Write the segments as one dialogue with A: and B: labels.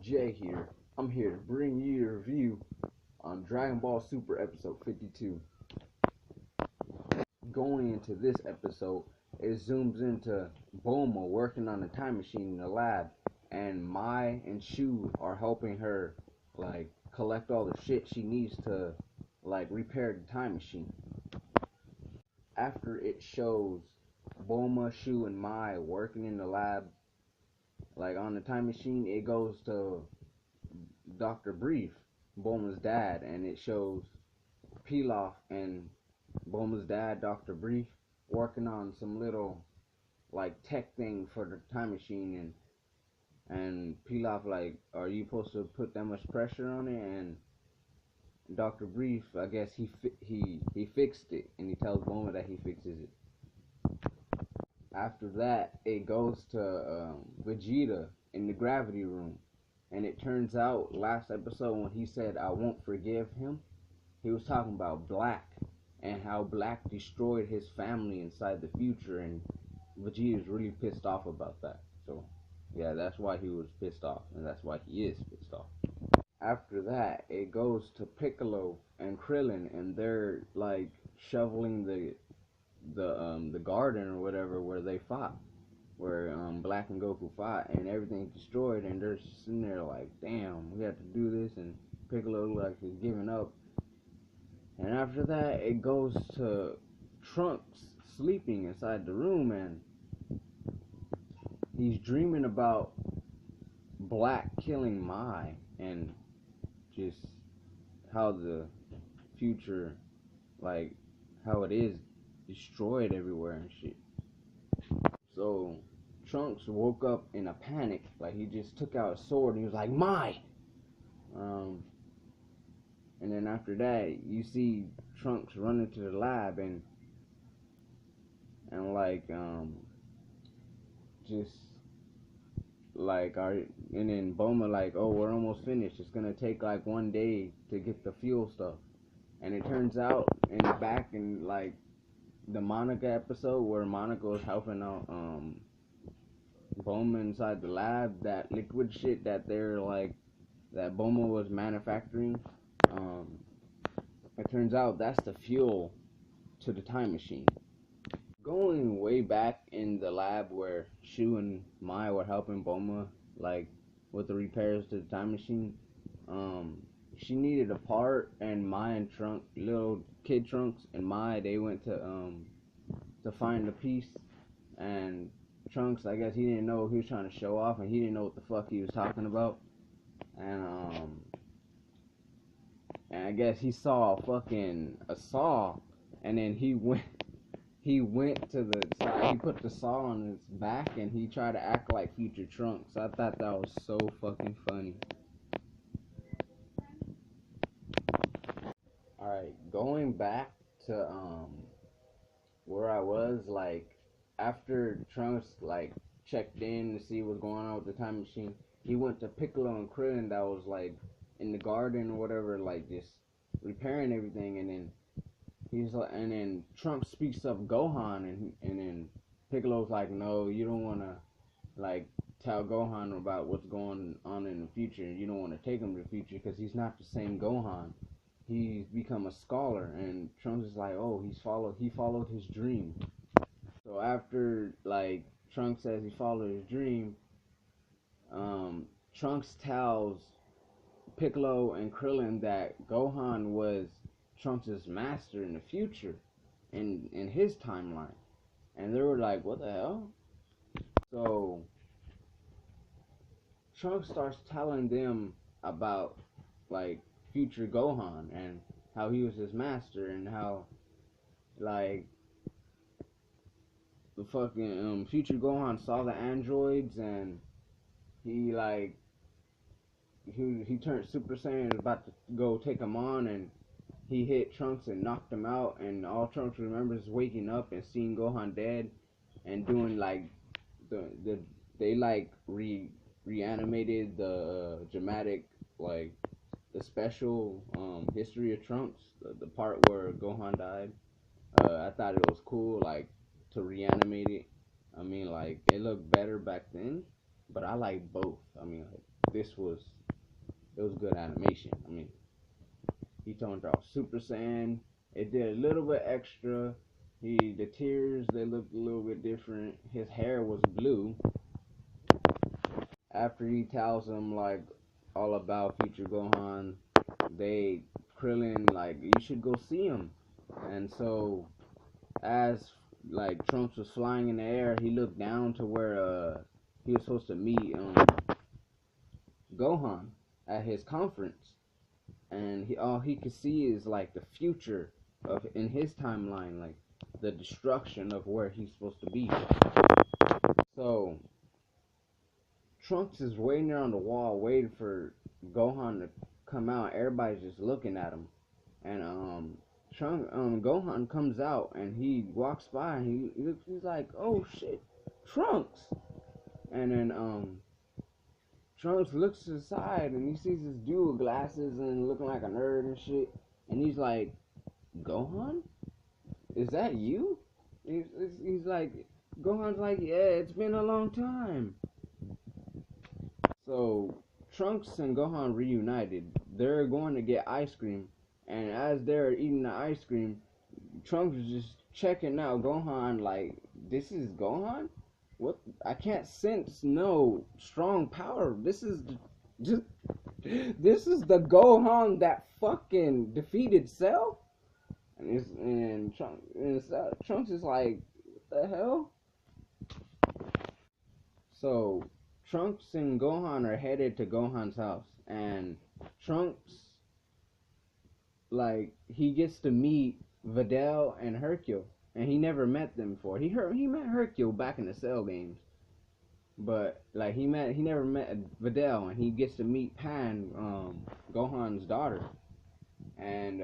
A: Jay here. I'm here to bring you a review on Dragon Ball Super episode 52. Going into this episode, it zooms into Bulma working on a time machine in the lab, and Mai and Shu are helping her collect all the shit she needs to repair the time machine. After it shows Bulma, Shu, and Mai working in the lab on the time machine, it goes to Dr. Brief, Bulma's dad, and it shows Pilaf and Bulma's dad, Dr. Brief, working on some little tech thing for the time machine, and Pilaf are you supposed to put that much pressure on it? And Dr. Brief, I guess he fixed it, and he tells Bulma that he fixes it. After that, it goes to Vegeta in the gravity room, and it turns out last episode when he said I won't forgive him, he was talking about Black and how Black destroyed his family inside the future, and Vegeta's really pissed off about that. So yeah, that's why he was pissed off, and that's why he is pissed off. After that, it goes to Piccolo and Krillin, and they're shoveling the garden or whatever where they fought, where Black and Goku fought, and everything's destroyed, and they're sitting there damn, we have to do this, and Piccolo is giving up. And after that, it goes to Trunks sleeping inside the room, and he's dreaming about Black killing Mai, and just how the future, how it is destroyed everywhere and shit. So Trunks woke up in a panic, he just took out a sword and he was like, Mai! And then after that, you see Trunks running to the lab and and then Bulma oh, we're almost finished. It's gonna take 1 day to get the fuel stuff. And it turns out back in the Monica episode where Monica was helping out Bulma inside the lab, that liquid shit that they're that Bulma was manufacturing, it turns out that's the fuel to the time machine. Going way back in the lab where Shu and Mai were helping Bulma with the repairs to the time machine, she needed a part, and Mai and Trunks, little kid Trunks and Mai, they went to find the piece, and Trunks, I guess he didn't know he was trying to show off, and he didn't know what the fuck he was talking about, and I guess he saw a saw, and then he went to the side, he put the saw on his back, and he tried to act like future Trunks. I thought that was so fucking funny. Alright, going back to where I was, after Trunks checked in to see what's going on with the time machine, he went to Piccolo and Krillin that was in the garden or whatever, just repairing everything, and then and then Trunks speaks up Gohan, and then Piccolo's no, you don't want to tell Gohan about what's going on in the future. You don't want to take him to the future because he's not the same Gohan. He's become a scholar, and Trunks is oh, he followed his dream. So after Trunks says he followed his dream, Trunks tells Piccolo and Krillin that Gohan was Trunks' master in the future, in his timeline, and they were what the hell? So Trunks starts telling them about future Gohan and how he was his master, and how the fucking future Gohan saw the androids, and he turned Super Saiyan, was about to go take them on, and he hit Trunks and knocked him out, and all Trunks remembers is waking up and seeing Gohan dead, and doing they reanimated the dramatic the special history of Trunks, the part where Gohan died. I thought it was cool to reanimate it. I mean it looked better back then, but I like both. I mean this was it was good animation. I mean, he turned off Super Saiyan. It did a little bit extra. The tears, they looked a little bit different. His hair was blue. After he tells him like all about future Gohan, they Krillin like you should go see him. And so as like Trunks was flying in the air, he looked down to where he was supposed to meet Gohan at his conference, and all he could see is like the future of in his timeline, like the destruction of where he's supposed to be. So Trunks is waiting there on the wall, waiting for Gohan to come out. Everybody's just looking at him, and Gohan comes out and he walks by and he's like, "Oh shit, Trunks!" And then Trunks looks to the side and he sees this dude with glasses and looking like a nerd and shit, and he's like, "Gohan, is that you?" He's like, Gohan's like, "Yeah, it's been a long time." So Trunks and Gohan reunited. They're going to get ice cream, and as they're eating the ice cream, Trunks is just checking out Gohan like, "This is Gohan? What? I can't sense no strong power. Just this is the Gohan that fucking defeated Cell." Trunks is like, "What the hell?" So Trunks and Gohan are headed to Gohan's house, and Trunks, like, he gets to meet Videl and Hercule, and he never met them before. He met Hercule back in the Cell games, but like he never met Videl, and he gets to meet Pan, Gohan's daughter, and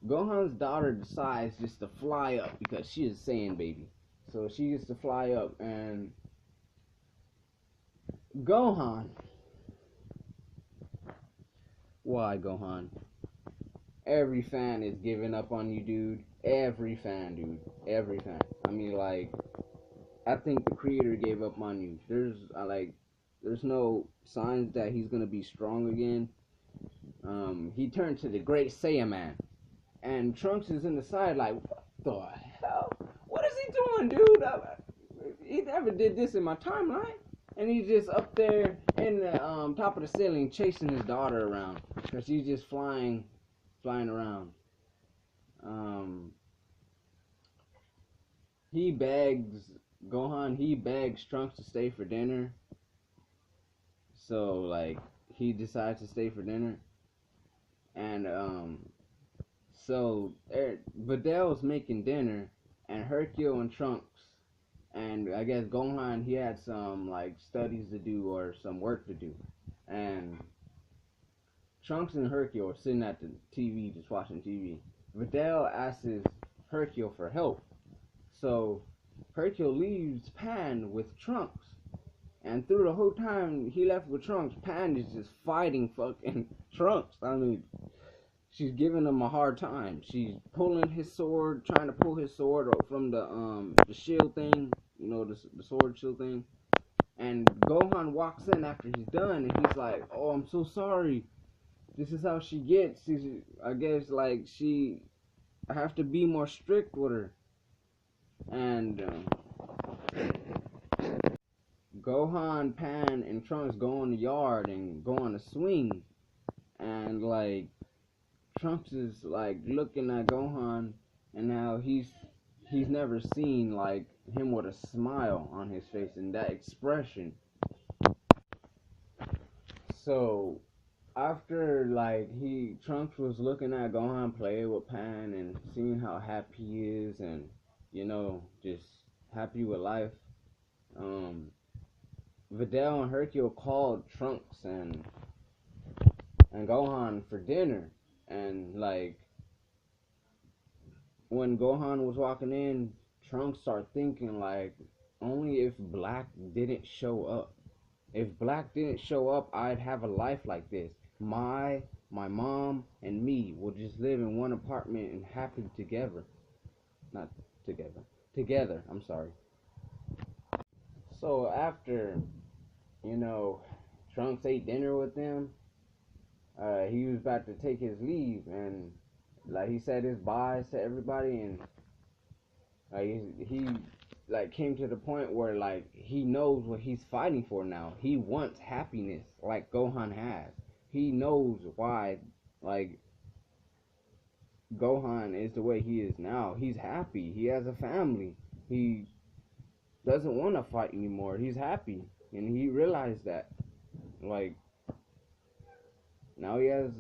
A: Gohan's daughter decides just to fly up because she is Saiyan baby, so she gets to fly up, and Gohan. Why, Gohan? Every fan is giving up on you, dude. Every fan, dude. Every fan. I mean, like, I think the creator gave up on you. There's no signs that he's gonna be strong again. He turned to the Great Saiyaman, and Trunks is in the side like, what the hell? What is he doing, dude? He never did this in my timeline. And he's just up there in the top of the ceiling chasing his daughter around because she's just flying around. He begs he begs Trunks to stay for dinner. So like he decides to stay for dinner, and so Videl's making dinner, and Hercule and Trunks. And I guess Gohan, he had some like studies to do or some work to do, and Trunks and Hercule are sitting at the TV just watching TV. Videl asks Hercule for help, so Hercule leaves Pan with Trunks, and through the whole time he left with Trunks, Pan is just fighting fucking Trunks. I mean, she's giving him a hard time. She's pulling his sword, trying to pull his sword from the shield thing, you know, the sword shield thing. And Gohan walks in after he's done, and he's like, "Oh, I'm so sorry. This is how she gets. I guess like I have to be more strict with her." And Gohan, Pan, and Trunks go in the yard and go on a swing, and like Trunks is like looking at Gohan, and now he's never seen like him with a smile on his face and that expression. So after like Trunks was looking at Gohan play with Pan and seeing how happy he is, and you know, just happy with life, Videl and Hercule called Trunks and Gohan for dinner, and like when Gohan was walking in, Trunks started thinking like, only if Black didn't show up. If Black didn't show up, I'd have a life like this. My mom and me will just live in one apartment and happy together. Not together. Together, I'm sorry. So after you know, Trunks ate dinner with them, he was about to take his leave, and like he said his byes to everybody, and like he like came to the point where like he knows what he's fighting for now. He wants happiness like Gohan has. He knows why like Gohan is the way he is now. He's happy. He has a family. He doesn't want to fight anymore. He's happy, and he realized that. Like now he has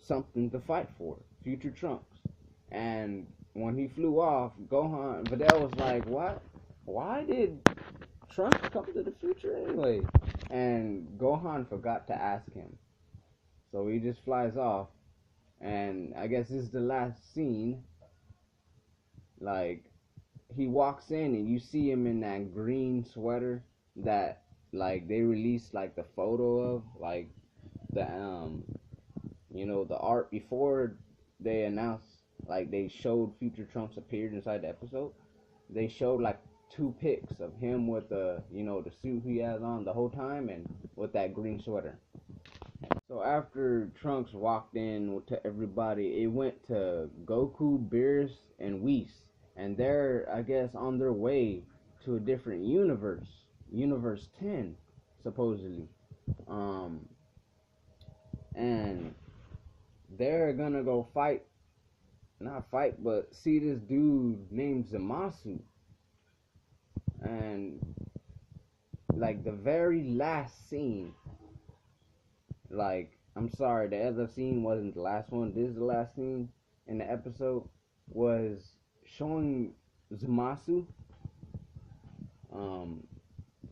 A: something to fight for. Future Trunks. And when he flew off, Videl was like, "What? Why did Trunks come to the future anyway?" And Gohan forgot to ask him. So he just flies off. And I guess this is the last scene. Like, he walks in and you see him in that green sweater that, like, they released, like, the photo of. Like, the, the art before they announced, like, they showed Future Trunks appeared inside the episode. They showed, like, 2 pics of him with the suit he has on the whole time and with that green sweater. So after Trunks walked in to everybody, it went to Goku, Beerus, and Whis. And they're, I guess, on their way to a different universe. Universe 10, supposedly. And they're gonna go fight, not fight, but see this dude named Zamasu. And like the very last scene, like, I'm sorry, the other scene wasn't the last one. This is the last scene in the episode, was showing Zamasu,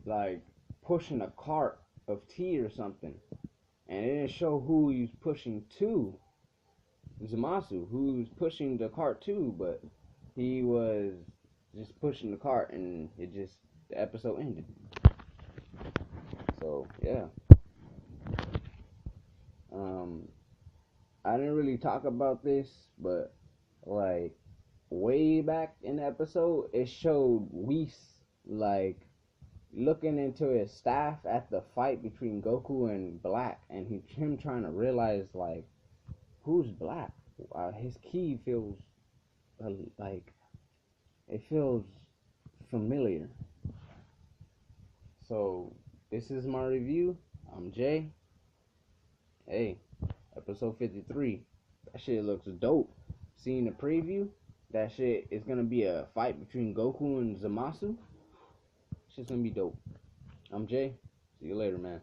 A: like, pushing a cart of tea or something. And it didn't show who he was pushing to. Zamasu, who was pushing the cart to, but he was just pushing the cart, and the episode ended. So, yeah. I didn't really talk about this, but like way back in the episode, it showed Whis like looking into his staff at the fight between Goku and Black, and him trying to realize like who's Black. His ki feels like it feels familiar. So this is my review. I'm Jay. Hey, episode 53. That shit looks dope. Seeing the preview, that shit is gonna be a fight between Goku and Zamasu. Shit's gonna be dope. I'm Jay. See you later, man.